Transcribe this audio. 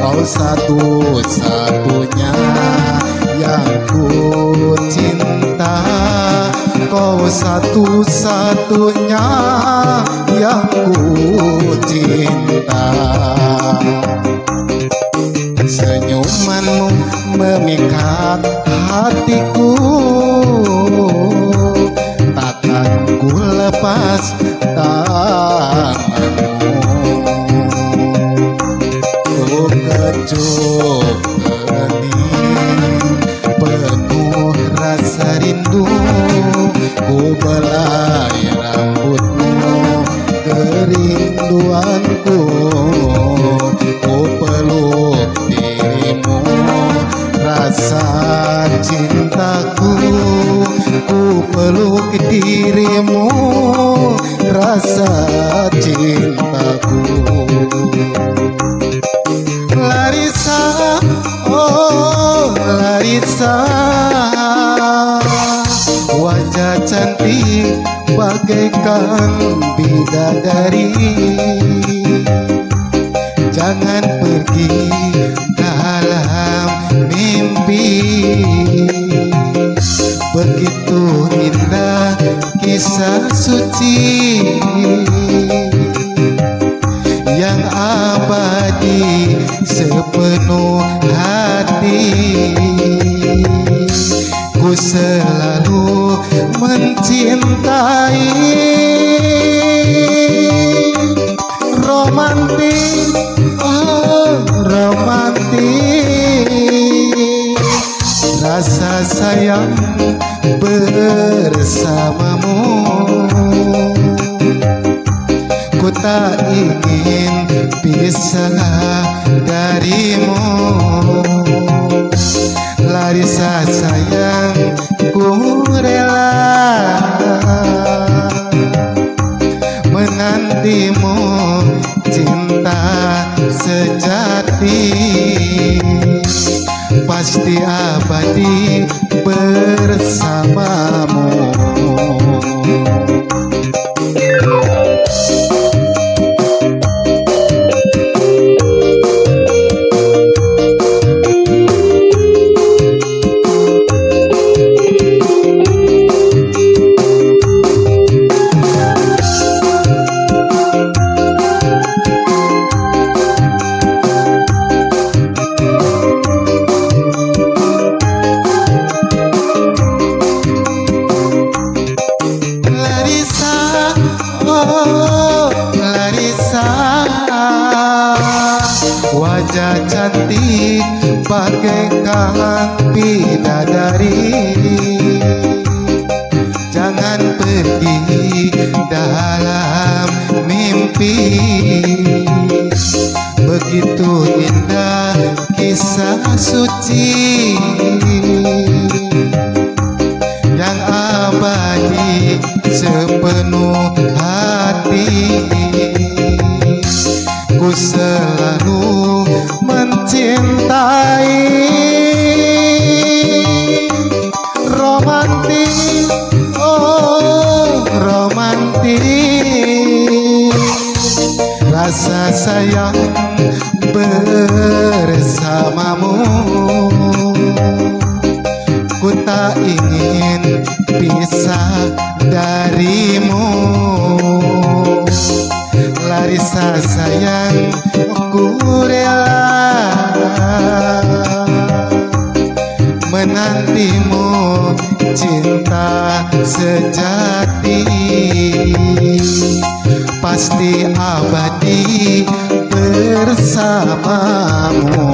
Kau satu-satunya yang ku cinta, kau satu-satunya yang ku cinta. Senyumanmu memikat hatiku, takkan ku lepas tanganmu. Ku kecup kening penuh rasa rindu, ku belai rambutmu kerinduanku. Ku peluk dirimu rasa cintaku, ku peluk dirimu rasa cintaku. Larissa, oh Larissa, wajah cantik bagaikan bidadari. Jangan pergi dalam mimpi, begitu indah kisah suci yang abadi sepenuh hati. Ku selalu mencintai. Romantis, oh romantis, rasa sayang bersamamu. Ku tak ingin pisah darimu. Larissa sayang, ku rela menantimu, cinta sejati pasti abadi bersamamu. Wajah cantik bagaikan bidadari. Jangan pergi dalam mimpi, begitu indah kisah suci yang abadi sepenuh hati. Ku selalu mencintai. Romantis, oh romantis, rasa sayang bersamamu. Ku tak ingin pisah darimu. Larissa sayang, ku rela menantimu, cinta sejati pasti abadi bersamamu.